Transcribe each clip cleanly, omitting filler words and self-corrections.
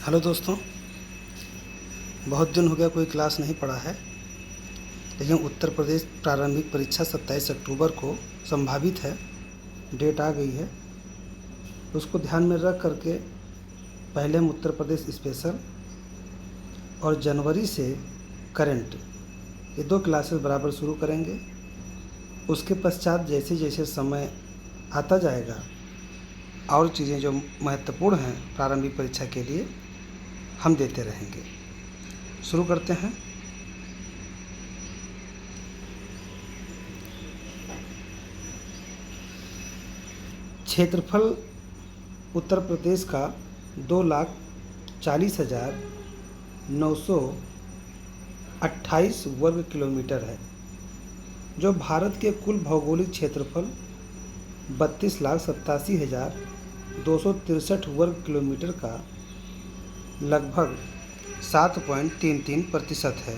Hello दोस्तों, बहुत दिन हो गया कोई क्लास नहीं पढ़ा है। लेकिन उत्तर प्रदेश प्रारंभिक परीक्षा 27 अक्टूबर को संभावित है, डेट आ गई है। उसको ध्यान में रख करके पहले हम उत्तर प्रदेश स्पेशल और जनवरी से करंट, ये 2 क्लासेस बराबर शुरू करेंगे। उसके पश्चात जैसे जैसे समय आता जाएगा और चीज़ें जो महत्वपूर्ण हैं प्रारंभिक परीक्षा के लिए हम देते रहेंगे। शुरू करते हैं। क्षेत्रफल उत्तर प्रदेश का 2,40,928 वर्ग किलोमीटर है, जो भारत के कुल भौगोलिक क्षेत्रफल 32,87,263 वर्ग किलोमीटर का लगभग 7.33% है।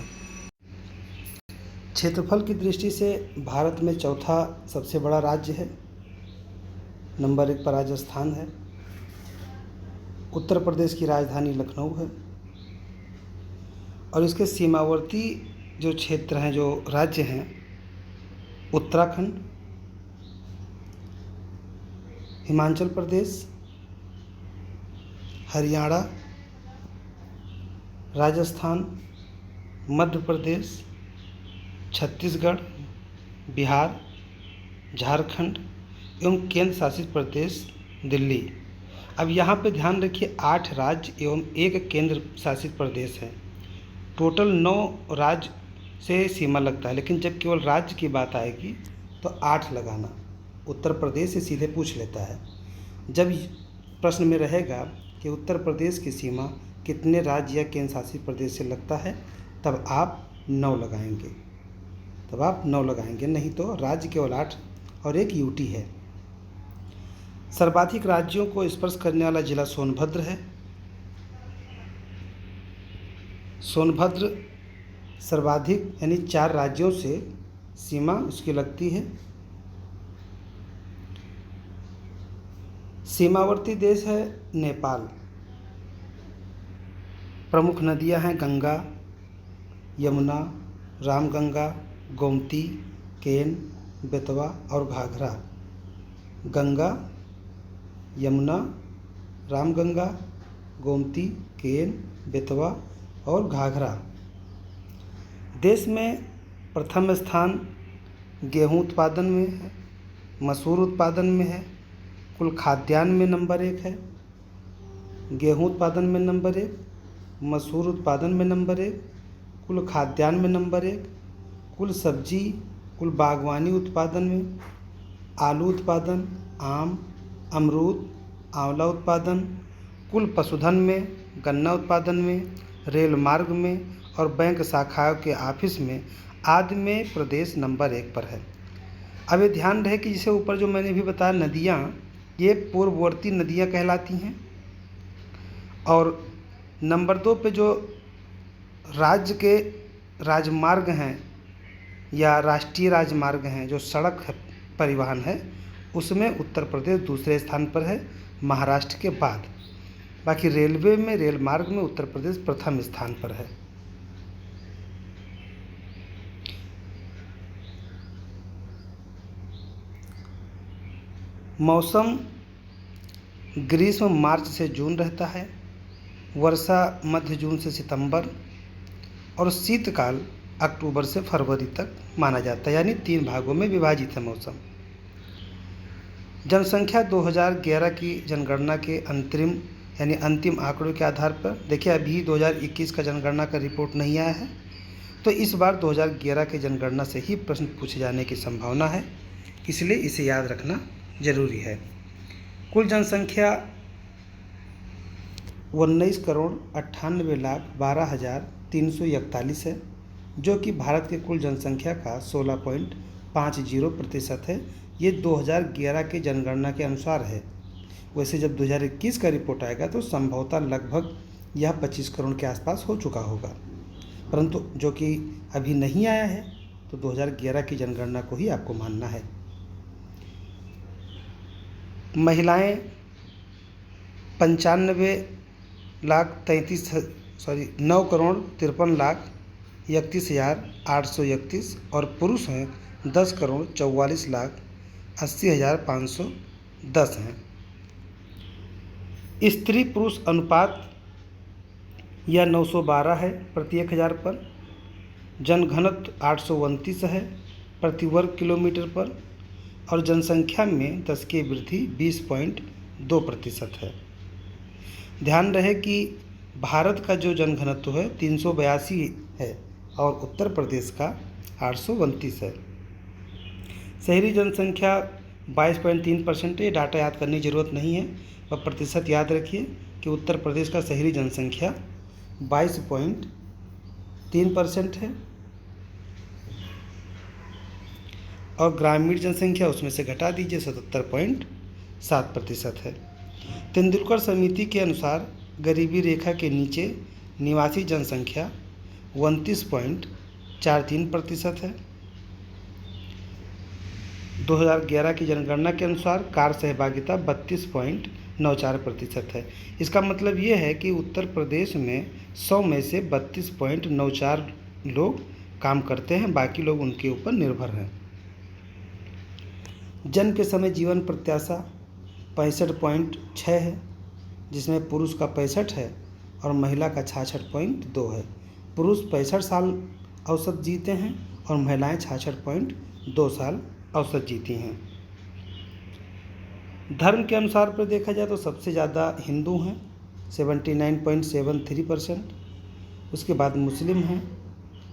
क्षेत्रफल की दृष्टि से भारत में चौथा सबसे बड़ा राज्य है। नंबर 1 पर राजस्थान है। उत्तर प्रदेश की राजधानी लखनऊ है और इसके सीमावर्ती जो क्षेत्र हैं, जो राज्य हैं, उत्तराखंड, हिमाचल प्रदेश, हरियाणा, राजस्थान, मध्य प्रदेश, छत्तीसगढ़, बिहार, झारखंड एवं केंद्र शासित प्रदेश दिल्ली। अब यहाँ पे ध्यान रखिए, 8 राज्य एवं 1 केंद्र शासित प्रदेश है। टोटल 9 राज्य से सीमा लगता है, लेकिन जब केवल राज्य की बात आएगी तो 8 लगाना। उत्तर प्रदेश से सीधे पूछ लेता है। जब प्रश्न में रहेगा कि उत्तर प्रदेश की सीमा कितने राज्य या केंद्र शासित प्रदेश से लगता है, तब आप 9 लगाएंगे। नहीं तो राज्य केवल 8 और 1 यूटी है। सर्वाधिक राज्यों को स्पर्श करने वाला जिला सोनभद्र है। सोनभद्र सर्वाधिक यानी 4 राज्यों से सीमा उसकी लगती है। सीमावर्ती देश है नेपाल। प्रमुख नदियां हैं गंगा, यमुना, रामगंगा, गोमती, केन, बेतवा और घाघरा। गंगा, यमुना, रामगंगा, गोमती, केन, बेतवा और घाघरा। देश में प्रथम स्थान गेहूं उत्पादन में है, मसूर उत्पादन में है, कुल खाद्यान्न में नंबर 1 है। गेहूं उत्पादन में नंबर 1, मसूर उत्पादन में नंबर 1, कुल खाद्यान्न में नंबर 1, कुल सब्जी, कुल बागवानी उत्पादन में, आलू उत्पादन, आम, अमरूद, आंवला उत्पादन, कुल पशुधन में, गन्ना उत्पादन में, रेल मार्ग में और बैंक शाखाओं के ऑफिस में आदि में प्रदेश नंबर 1 पर है। अब ये ध्यान रहे कि जैसे ऊपर जो मैंने भी बताया, नदियाँ ये पूर्ववर्ती नदियाँ कहलाती हैं। और नंबर 2 पे जो राज्य के राजमार्ग हैं या राष्ट्रीय राजमार्ग हैं, जो सड़क है, परिवहन है, उसमें उत्तर प्रदेश दूसरे स्थान पर है महाराष्ट्र के बाद। बाकी रेलवे में, रेल मार्ग में उत्तर प्रदेश प्रथम स्थान पर है। मौसम ग्रीष्म मार्च से जून रहता है, वर्षा मध्य जून से सितंबर और शीतकाल अक्टूबर से फरवरी तक माना जाता है, यानी 3 भागों में विभाजित है मौसम। जनसंख्या 2011 की जनगणना के अंतिम आंकड़ों के आधार पर, देखिए अभी 2021 का जनगणना का रिपोर्ट नहीं आया है, तो इस बार 2011 के जनगणना से ही प्रश्न पूछे जाने की संभावना है, इसलिए इसे याद रखना जरूरी है। कुल जनसंख्या 19,98,12,341 है, जो कि भारत के कुल जनसंख्या का 16.50% है। ये 2011 के जनगणना के अनुसार है। वैसे जब 2021 का रिपोर्ट आएगा तो संभवतः लगभग यह 25 करोड़ के आसपास हो चुका होगा, परंतु जो कि अभी नहीं आया है, तो 2011 की जनगणना को ही आपको मानना है। महिलाएं 95 9,53,31,31,80,831 और पुरुष हैं 10,44,80,510 हैं। स्त्री पुरुष अनुपात यह 912 है प्रति 1000 पर। जनघनत्व 829 है प्रति वर्ग किलोमीटर पर और जनसंख्या में 10 की वृद्धि 20.2% है। ध्यान रहे कि भारत का जो जनघनत्व है 382 है और उत्तर प्रदेश का 829 है। शहरी जनसंख्या 22.3% है। डाटा याद करने की ज़रूरत नहीं है, और प्रतिशत याद रखिए कि उत्तर प्रदेश का शहरी जनसंख्या 22.3% है और ग्रामीण जनसंख्या उसमें से घटा दीजिए 77.7% है। तेंदुलकर समिति के अनुसार गरीबी रेखा के नीचे निवासी जनसंख्या 29.43% है। 2011 की जनगणना के अनुसार कार सहभागिता 32.94% है। इसका मतलब ये है कि उत्तर प्रदेश में 100 में से 32.94 लोग काम करते हैं, बाकी लोग उनके ऊपर निर्भर हैं। जन्म के समय जीवन प्रत्याशा 65.6 है, जिसमें पुरुष का 65 है और महिला का 66.2 है। पुरुष 65 साल औसत जीते हैं और महिलाएं 66.2 साल औसत जीती हैं। धर्म के अनुसार पर देखा जाए तो सबसे ज़्यादा हिंदू हैं 79.73%, उसके बाद मुस्लिम हैं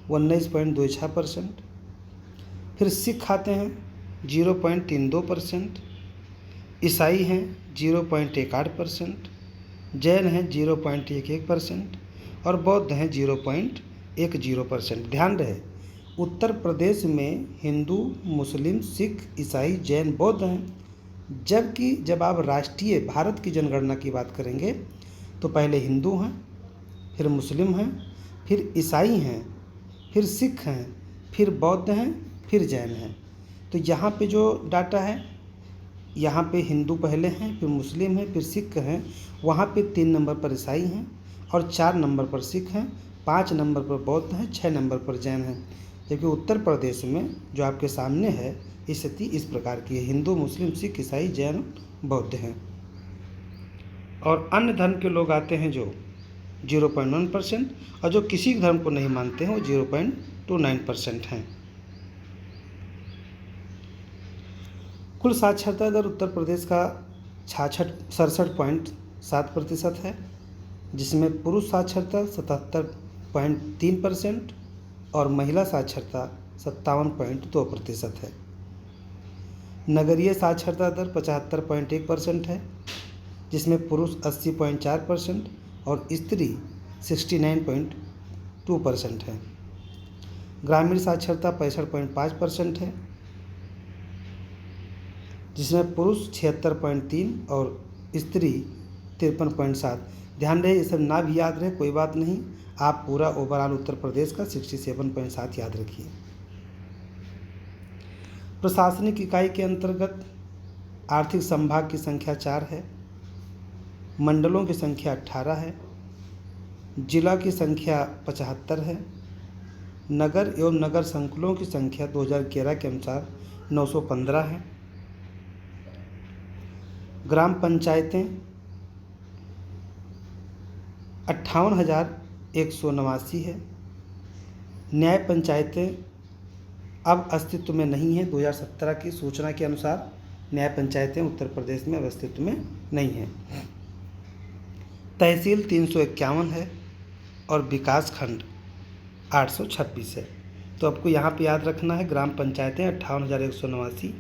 19.26%, फिर सिख आते हैं 0.32%, ईसाई हैं 0.18%, जैन हैं 0.11% और बौद्ध हैं 0.10%। ध्यान रहे उत्तर प्रदेश में हिंदू, मुस्लिम, सिख, ईसाई, जैन, बौद्ध हैं, जबकि जब आप राष्ट्रीय भारत की जनगणना की बात करेंगे तो पहले हिंदू हैं, फिर मुस्लिम हैं, फिर ईसाई हैं, फिर सिख हैं, फिर बौद्ध हैं, फिर जैन हैं। तो यहाँ पे जो डाटा है, यहाँ पे हिंदू पहले हैं, फिर मुस्लिम हैं, फिर सिख हैं, वहाँ पे 3 नंबर पर ईसाई हैं और 4 नंबर पर सिख हैं, 5 नंबर पर बौद्ध हैं, 6 नंबर पर जैन हैं। जबकि उत्तर प्रदेश में जो आपके सामने है स्थिति इस प्रकार की है, हिंदू, मुस्लिम, सिख, ईसाई, जैन, बौद्ध हैं। और अन्य धर्म के लोग आते हैं जो 0.1% और जो किसी धर्म को नहीं मानते हैं वो 0.29% हैं। कुल साक्षरता दर उत्तर प्रदेश का 67.7% है, जिसमें पुरुष साक्षरता 77.3% और महिला साक्षरता 57.2% है। नगरीय साक्षरता दर 75.1% है, जिसमें पुरुष 80.4% और स्त्री 69.2% है। ग्रामीण साक्षरता 65.5% है, जिसमें पुरुष 76.3 और स्त्री 53.7। ध्यान रहे ये सब ना भी याद रहे कोई बात नहीं, आप पूरा ओवरऑल उत्तर प्रदेश का 67.7 याद रखिए। प्रशासनिक इकाई के अंतर्गत आर्थिक संभाग की संख्या 4 है, मंडलों की संख्या 18 है, जिला की संख्या 75 है, नगर एवं नगर संकुलों की संख्या 2011 के अनुसार 915 है, ग्राम पंचायतें 58,189 है, न्याय पंचायतें अब अस्तित्व में नहीं है। 2017 की सूचना के अनुसार न्याय पंचायतें उत्तर प्रदेश में अब अस्तित्व में नहीं है। तहसील 351 है और विकास खंड 826 है। तो आपको यहाँ पे याद रखना है ग्राम पंचायतें 58,189,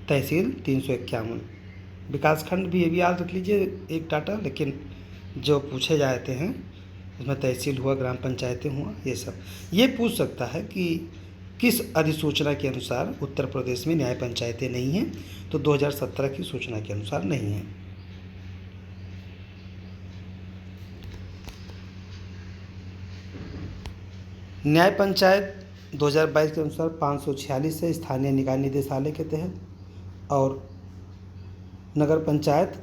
तहसील 351, विकास खंड भी ये भी याद रख लीजिए एक डाटा, लेकिन जो पूछे जाते हैं उसमें तहसील हुआ, ग्राम पंचायतें हुआ, ये सब ये पूछ सकता है कि किस अधिसूचना के अनुसार उत्तर प्रदेश में न्याय पंचायतें नहीं हैं। तो 2017 की सूचना के अनुसार नहीं है। न्याय पंचायत 2022 के अनुसार 546 है स्थानीय निकाय निदेशालय के तहत, और नगर पंचायत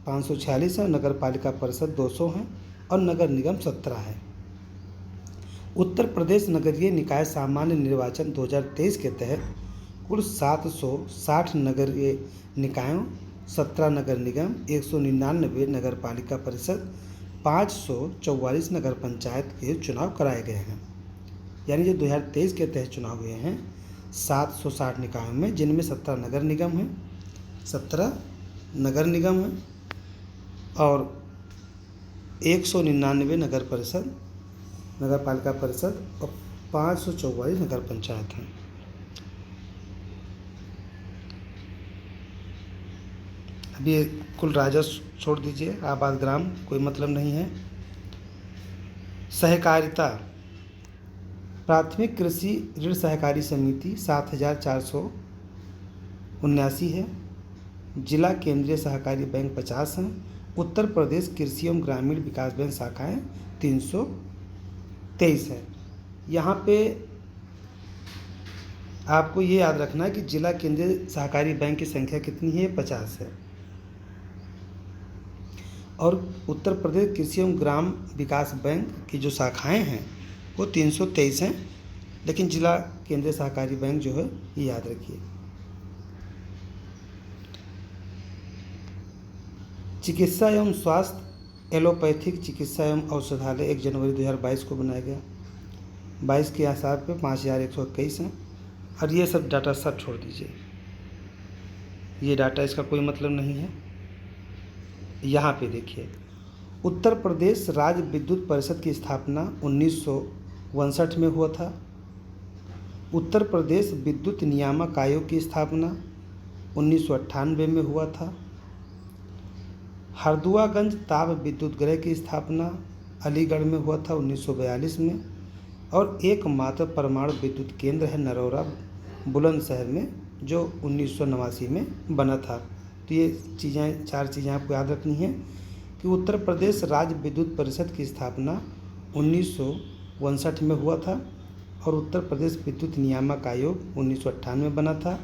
546 है, नगर पालिका परिषद 200 हैं और नगर निगम 17 है। उत्तर प्रदेश नगरीय निकाय सामान्य निर्वाचन 2023 के तहत कुल 760 नगरीय निकायों, 17 नगर निगम, 199 नगर पालिका परिषद, 544 नगर पंचायत के चुनाव कराए गए हैं। यानी जो 2023 के तहत चुनाव हुए हैं 760 निकायों में, जिनमें 17 नगर निगम हैं, 17 नगर निगम हैं और 199 नगर परिषद, नगर पालिका परिषद और 544 नगर पंचायत हैं। अभी ये कुल राजस्व छोड़ दीजिए, आबाद ग्राम कोई मतलब नहीं है। सहकारिता, प्राथमिक कृषि ऋण सहकारी समिति 7479 है। जिला केंद्रीय सहकारी बैंक 50 हैं। उत्तर प्रदेश कृषि एवं ग्रामीण विकास बैंक शाखाएं 323 है। यहाँ पे आपको ये याद रखना है कि जिला केंद्रीय सहकारी बैंक की संख्या कितनी है, 50 है। और उत्तर प्रदेश कृषि एवं ग्राम विकास बैंक की जो शाखाएं हैं वो 323 हैं, लेकिन जिला केंद्रीय सहकारी बैंक जो है ये याद रखिए। चिकित्सा एवं स्वास्थ्य एलोपैथिक चिकित्सा एवं औषधालय 1 जनवरी 2022 को बनाया गया। 22 के आधार पे 5121 हैं। और ये सब डाटा सब छोड़ दीजिए, ये डाटा इसका कोई मतलब नहीं है। यहाँ पे देखिए, उत्तर प्रदेश राज्य विद्युत परिषद की स्थापना 1959 में हुआ था। उत्तर प्रदेश विद्युत नियामक आयोग की स्थापना 1998 में हुआ था। हरदुआगंज ताप विद्युत गृह की स्थापना अलीगढ़ में हुआ था 1942 में। और एकमात्र परमाणु विद्युत केंद्र है नरौरा बुलंदशहर में, जो 1989 में बना था। तो ये चीज़ें, 4 चीज़ें आपको याद रखनी है कि उत्तर प्रदेश राज्य विद्युत परिषद की स्थापना 1959 में हुआ था और उत्तर प्रदेश विद्युत नियामक आयोग 1998 में बना था।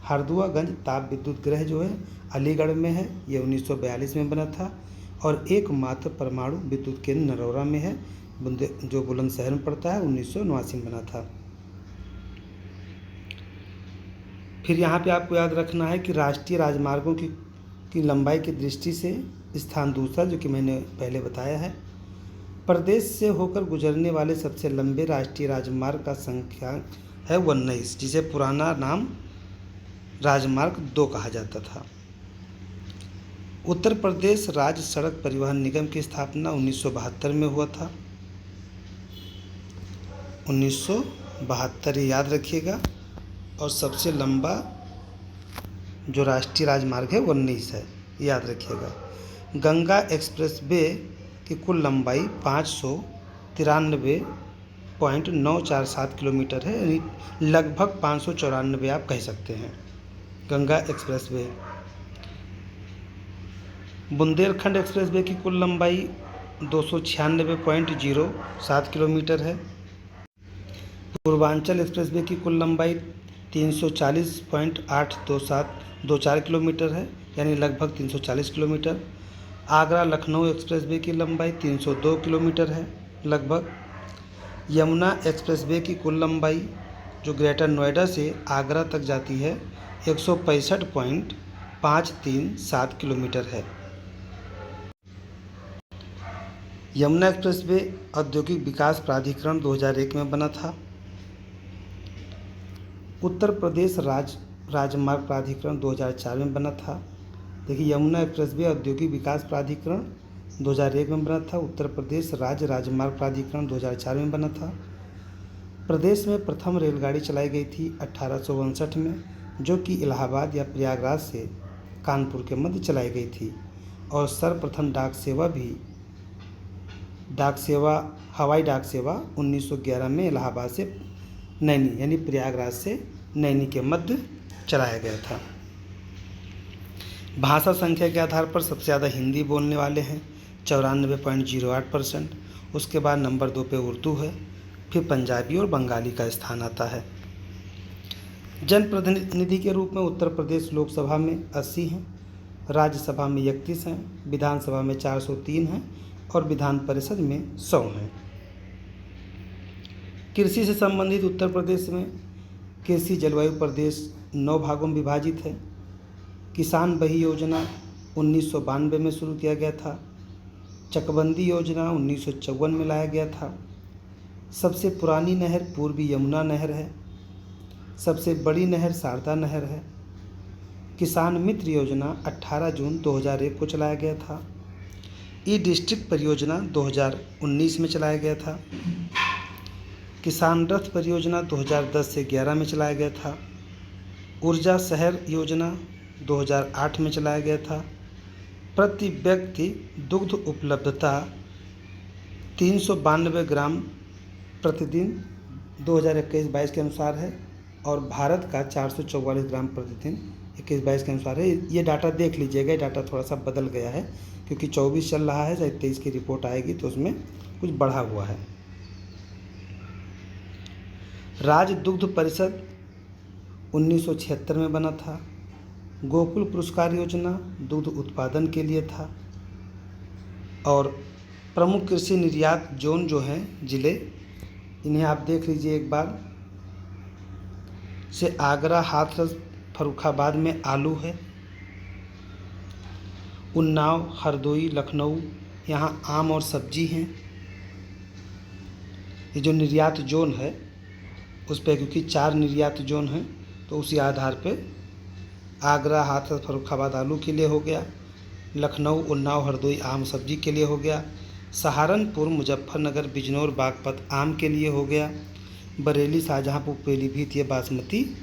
हरदुआगंज ताप विद्युत गृह जो है अलीगढ़ में है, ये 1942 में बना था। और एकमात्र परमाणु विद्युत केंद्र नरौरा में है, जो बुलंदशहर में पड़ता है, 1989 में बना था। फिर यहाँ पे आपको याद रखना है कि राष्ट्रीय राजमार्गों की लंबाई की दृष्टि से स्थान दूसरा, जो कि मैंने पहले बताया है। प्रदेश से होकर गुजरने वाले सबसे लंबे राष्ट्रीय राजमार्ग का संख्या है 19, जिसे पुराना नाम राजमार्ग 2 कहा जाता था। उत्तर प्रदेश राज्य सड़क परिवहन निगम की स्थापना 1972 में हुआ था। 1972 याद रखिएगा। और सबसे लंबा जो राष्ट्रीय राजमार्ग है वो 19 है, याद रखिएगा। गंगा एक्सप्रेस वे की कुल लंबाई 593.947 किलोमीटर है, यानी लगभग 594 आप कह सकते हैं, Ganga express way. Bundelkhand express way की कुल लंबाई 296.07 किलोमीटर है। पूर्वांचल एक्सप्रेस वे की कुल लंबाई 340.82724 किलोमीटर है, यानी लगभग 340 kilometre. Agra Lucknow express way की लंबाई 302 किलोमीटर है लगभग। यमुना एक्सप्रेस वे की कुल लंबाई जो ग्रेटर नोएडा से आगरा तक जाती है 165.537 किलोमीटर है। यमुना एक्सप्रेस वे औद्योगिक विकास प्राधिकरण 2001 में बना था। उत्तर प्रदेश राजमार्ग प्राधिकरण 2004 में बना था। देखिए, यमुना एक्सप्रेसवे औद्योगिक विकास प्राधिकरण 2001 में बना था। उत्तर प्रदेश राज्य राजमार्ग प्राधिकरण 2004 में बना था। प्रदेश में प्रथम रेलगाड़ी चलाई गई थी 1859 में, जो कि इलाहाबाद या प्रयागराज से कानपुर के मध्य चलाई गई थी। और सर्वप्रथम हवाई डाक सेवा 1911 में इलाहाबाद से नैनी, यानी प्रयागराज से नैनी के मध्य चलाया गया था। भाषा संख्या के आधार पर सबसे ज़्यादा हिंदी बोलने वाले हैं 94.08%। उसके बाद नंबर 2 पे उर्दू है, फिर पंजाबी और बंगाली का स्थान आता है। जनप्रतिनिधि के रूप में उत्तर प्रदेश लोकसभा में 80 हैं, राज्यसभा में 31 हैं, विधानसभा में 403 हैं और विधान परिषद में 100 हैं। कृषि से संबंधित उत्तर प्रदेश में कृषि जलवायु प्रदेश 9 भागों में विभाजित है। किसान बही योजना 1992 में शुरू किया गया था। चकबंदी योजना 1954 में लाया गया था। सबसे पुरानी नहर पूर्वी यमुना नहर है। सबसे बड़ी नहर शारदा नहर है। किसान मित्र योजना 18 जून 2001 को चलाया गया था। ई डिस्ट्रिक्ट परियोजना 2019 में चलाया गया था। किसान रथ परियोजना 2010 से 11 में चलाया गया था। ऊर्जा शहर योजना 2008 में चलाया गया था। प्रति व्यक्ति दुग्ध उपलब्धता 392 ग्राम प्रतिदिन 2021-22 के अनुसार है और भारत का 444 ग्राम प्रतिदिन 21-22 के अनुसार है। ये डाटा देख लीजिएगा, ये डाटा थोड़ा सा बदल गया है क्योंकि 24 चल रहा है, 23 की रिपोर्ट आएगी तो उसमें कुछ बढ़ा हुआ है। राज्य दुग्ध परिषद 1976 में बना था। गोकुल पुरस्कार योजना दूध उत्पादन के लिए था। और प्रमुख कृषि निर्यात जोन जो हैं जिले, इन्हें आप देख लीजिए एक बार से। आगरा, हाथरस, फर्रुखाबाद में आलू है। उन्नाव, हरदोई, लखनऊ, यहाँ आम और सब्जी हैं। ये जो निर्यात जोन है उस पर, क्योंकि 4 निर्यात जोन हैं तो उसी आधार पे आगरा, हाथरस, फर्रुखाबाद आलू के लिए हो गया। लखनऊ, उन्नाव, हरदोई आम सब्जी के लिए हो गया। सहारनपुर, मुजफ्फरनगर, बिजनौर, बागपत आम के लिए हो गया। बरेली, शाहजहाँपुर, पीलीभीत ये बासमती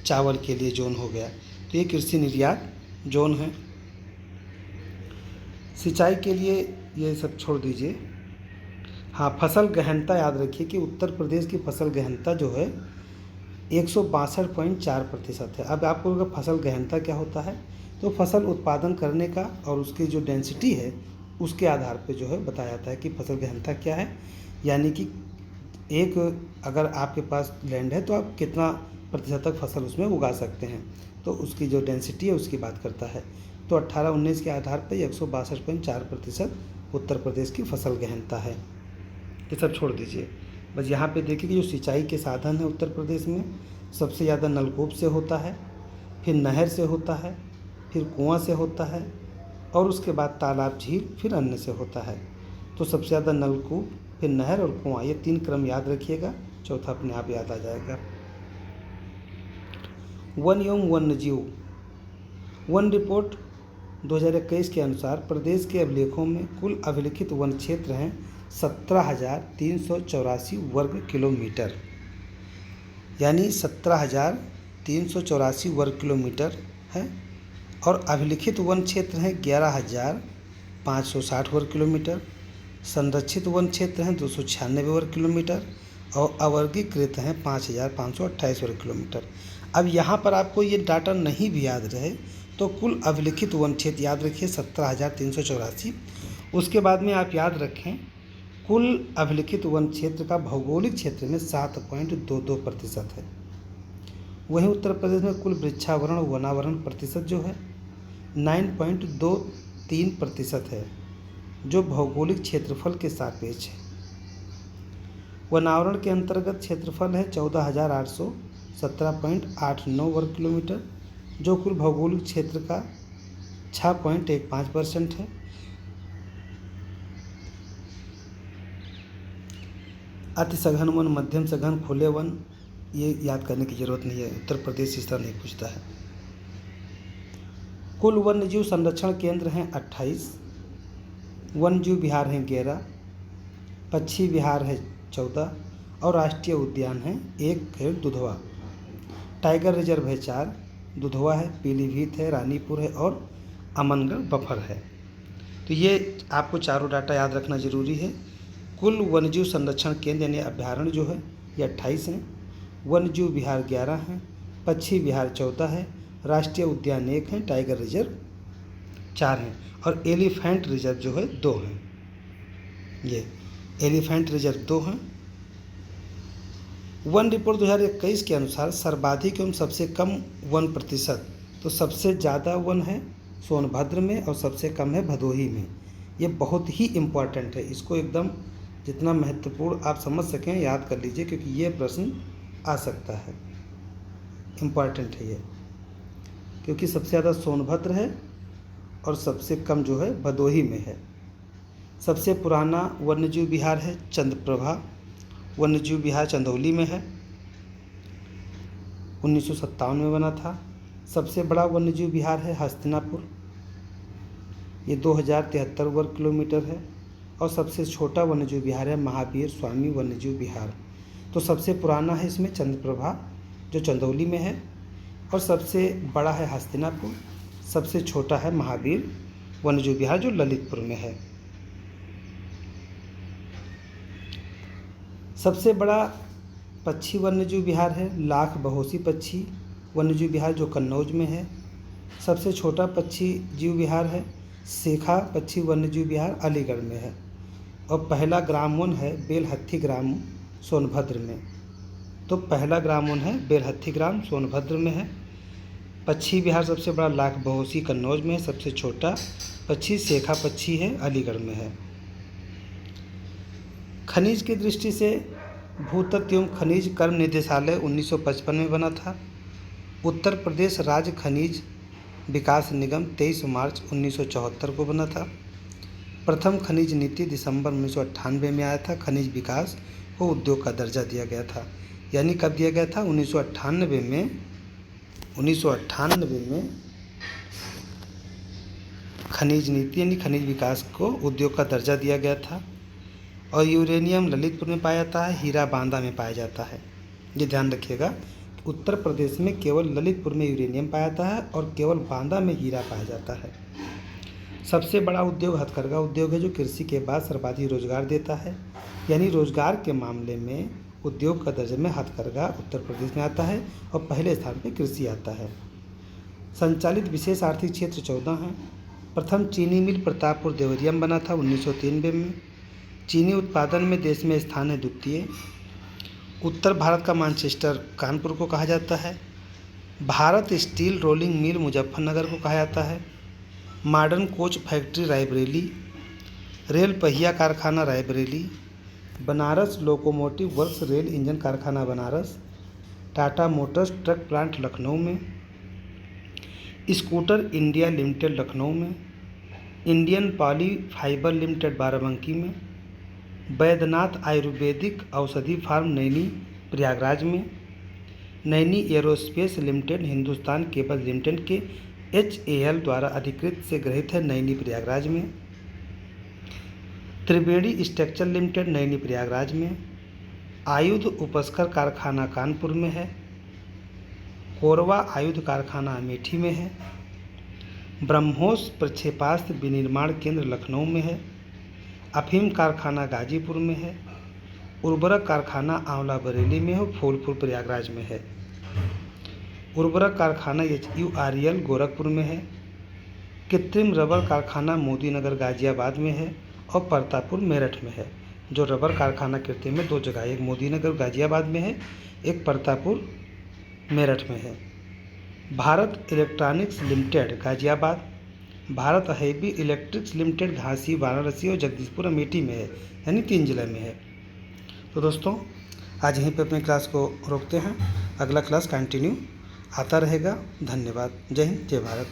चावल के लिए जोन हो गया। तो ये कृषि निर्यात जोन है। सिंचाई के लिए ये सब छोड़ दीजिए। हाँ, फसल गहनता याद रखिए कि उत्तर प्रदेश की फसल गहनता जो है 162.4% है। अब आपको अगर फसल गहनता क्या होता है तो फसल उत्पादन करने का और उसकी जो डेंसिटी है उसके आधार पे जो है बताया जाता है कि फसल गहनता क्या है। यानी कि एक अगर आपके पास लैंड है तो आप कितना प्रतिशत तक फसल उसमें उगा सकते हैं, तो उसकी जो डेंसिटी है उसकी बात करता है। तो 18-19 के आधार पर 162.4% उत्तर प्रदेश की फसल गहनता है। ये सब छोड़ दीजिए, बस यहाँ पे देखिए कि जो सिंचाई के साधन है उत्तर प्रदेश में सबसे ज़्यादा नलकूप से होता है, फिर नहर से होता है, फिर कुआं से होता है और उसके बाद तालाब, झील, फिर अन्य से होता है। तो सबसे ज़्यादा नलकूप, फिर नहर और कुआं, ये 3 क्रम याद रखिएगा, चौथा अपने आप याद आ जाएगा। वन एवं वन्यजीव वन रिपोर्ट 2021 के अनुसार प्रदेश के अभिलेखों में कुल अभिलिखित वन क्षेत्र हैं 17,384 वर्ग किलोमीटर, यानी 17,384 वर्ग किलोमीटर है। और अभिलिखित वन क्षेत्र हैं 11,560 वर्ग किलोमीटर। संरक्षित वन क्षेत्र हैं 296 वर्ग किलोमीटर और अवर्गीकृत हैं 5,528 वर्ग किलोमीटर। अब यहाँ पर आपको ये डाटा नहीं भी याद रहे तो कुल अभिलिखित वन क्षेत्र याद रखिए 17,384। उसके बाद में आप याद रखें कुल अभिलिखित वन क्षेत्र का भौगोलिक क्षेत्र में 7.22% है। वहीं उत्तर प्रदेश में कुल वृक्षावरण और वनावरण प्रतिशत जो है 9.23% है, जो भौगोलिक क्षेत्रफल के सापेक्ष है। वनावरण के अंतर्गत क्षेत्रफल है 14,817.89 वर्ग किलोमीटर, जो कुल भौगोलिक क्षेत्र का 6.15% है। अति सघन वन, मध्यम सघन, खुले वन, ये याद करने की ज़रूरत नहीं है, उत्तर प्रदेश इस तरह नहीं पूछता है। कुल वन्यजीव संरक्षण केंद्र हैं 28, वन्यजीव विहार हैं 11, पक्षी विहार है 14 और राष्ट्रीय उद्यान है 1 है दुधवा। टाइगर रिजर्व है 4, दुधवा है, पीलीभीत है, रानीपुर है और अमनगढ़ बफर है। तो ये आपको चारों डाटा याद रखना ज़रूरी है। कुल वन्यजीव संरक्षण केंद्र यानी अभ्यारण्य जो है ये 28 हैं, वन्यजीव विहार 11 हैं, पक्षी विहार 14 है, राष्ट्रीय उद्यान 1 है, टाइगर रिजर्व 4 हैं और एलिफेंट रिजर्व जो है 2 हैं। ये एलिफेंट रिजर्व 2 हैं। वन रिपोर्ट 2021 के अनुसार सर्वाधिक एवं सबसे कम वन प्रतिशत, तो सबसे ज़्यादा वन है सोनभद्र में और सबसे कम है भदोही में। ये बहुत ही इम्पॉर्टेंट है, इसको एकदम जितना महत्वपूर्ण आप समझ सकें याद कर लीजिए, क्योंकि ये प्रश्न आ सकता है। इम्पॉर्टेंट है ये, क्योंकि सबसे ज़्यादा सोनभद्र है और सबसे कम जो है भदोही में है। सबसे पुराना वन्यजीव विहार है चंद्रप्रभा वन्यजीव विहार, चंदौली में है, 1957 में बना था। सबसे बड़ा वन्यजीव विहार है हस्तिनापुर, ये 2073 वर्ग किलोमीटर है। और सबसे छोटा वन्यजीव विहार है महावीर स्वामी वन्यजीव विहार। तो सबसे पुराना है इसमें चंद्रप्रभा जो चंदौली में है, और सबसे बड़ा है हस्तिनापुर, सबसे छोटा है महावीर वन्यजीव विहार जो ललितपुर में है। सबसे बड़ा पक्षी वन्यजीव विहार है लाख बहोसी पक्षी वन्यजीव विहार जो कन्नौज में है। सबसे छोटा पक्षी जीव विहार है शेखा पक्षी वन्यजीव विहार अलीगढ़ में है। और पहला ग्राम वन है बेलहत्थी ग्राम सोनभद्र में। तो पहला ग्राम वन है बेलहत्थी ग्राम सोनभद्र में है। पक्षी विहार सबसे बड़ा लाख बहोसी कन्नौज में है। सबसे छोटा पक्षी शेखा पक्षी है अलीगढ़ में है। खनिज की दृष्टि से भूतत्व एवं खनिज कर्म निदेशालय 1955 में बना था। उत्तर प्रदेश राज्य खनिज विकास निगम 23 मार्च 1974 को बना था। प्रथम खनिज नीति दिसंबर 1998 में आया था। खनिज विकास को उद्योग का दर्जा दिया गया था। यानी कब दिया गया था? 1998 में खनिज नीति यानी खनिज विकास को उद्योग का दर्जा दिया गया था। और यूरेनियम ललितपुर में पाया जाता है, हीरा बांदा में पाया जाता है। ये ध्यान रखिएगा, उत्तर प्रदेश में केवल ललितपुर में यूरेनियम पाया जाता है और केवल बांदा में हीरा पाया जाता है। सबसे बड़ा उद्योग हथकरघा उद्योग है जो कृषि के बाद सर्वाधिक रोजगार देता है। यानी रोजगार के मामले में उद्योग का दर्जा में हथकरघा उत्तर प्रदेश में आता है और पहले स्थान पर कृषि आता है। संचालित विशेष आर्थिक क्षेत्र 14 हैं। प्रथम चीनी मिल प्रतापपुर देवरिया में बना था 1993 में। चीनी उत्पादन में देश में स्थान है द्वितीय। उत्तर भारत का मैनचेस्टर कानपुर को कहा जाता है। Bharat steel rolling mill Muzaffarnagar को कहा जाता है। Modern coach factory Raebareli. Rail पहिया कारखाना Raebareli. Banaras locomotive works rail engine कारखाना Banaras. Tata Motors truck plant Lucknow में। स्कूटर इंडिया लिमिटेड लखनऊ में। Indian poly fibre limited Barabanki में। बैद्यनाथ आयुर्वेदिक औषधि फार्म नैनी प्रयागराज में। Naini aerospace limited Hindustan cable limited के HAL द्वारा अधिकृत से ग्रहित है नैनी प्रयागराज में। त्रिवेणी स्ट्रक्चर लिमिटेड नैनी प्रयागराज में। आयुध उपस्कर कारखाना कानपुर में है। कोरवा आयुध कारखाना अमेठी में है। ब्रह्मोस प्रक्षेपास्त्र विनिर्माण केंद्र लखनऊ में है। अफीम कारखाना गाजीपुर में है। उर्वरक कारखाना आंवला बरेली में है। फूलपुर प्रयागराज में है। उर्वरक कारखाना HUREL गोरखपुर में है। कृत्रिम रबर कारखाना मोदीनगर गाजियाबाद में है और परतापुर मेरठ में है। जो रबर कारखाना कृत्रिम में 2 जगह, एक मोदीनगर गाजियाबाद में है, एक परतापुर मेरठ में है। Bharat electronics limited Ghaziabad. Bharat heavy electrics limited Jhansi Varanasi और जगदीशपुर अमेठी में है, यानी 3 जिले में है। तो दोस्तों आज यहीं पे अपनी क्लास को रोकते हैं, अगला क्लास कंटिन्यू आता रहेगा। धन्यवाद। जय हिंद, जय भारत।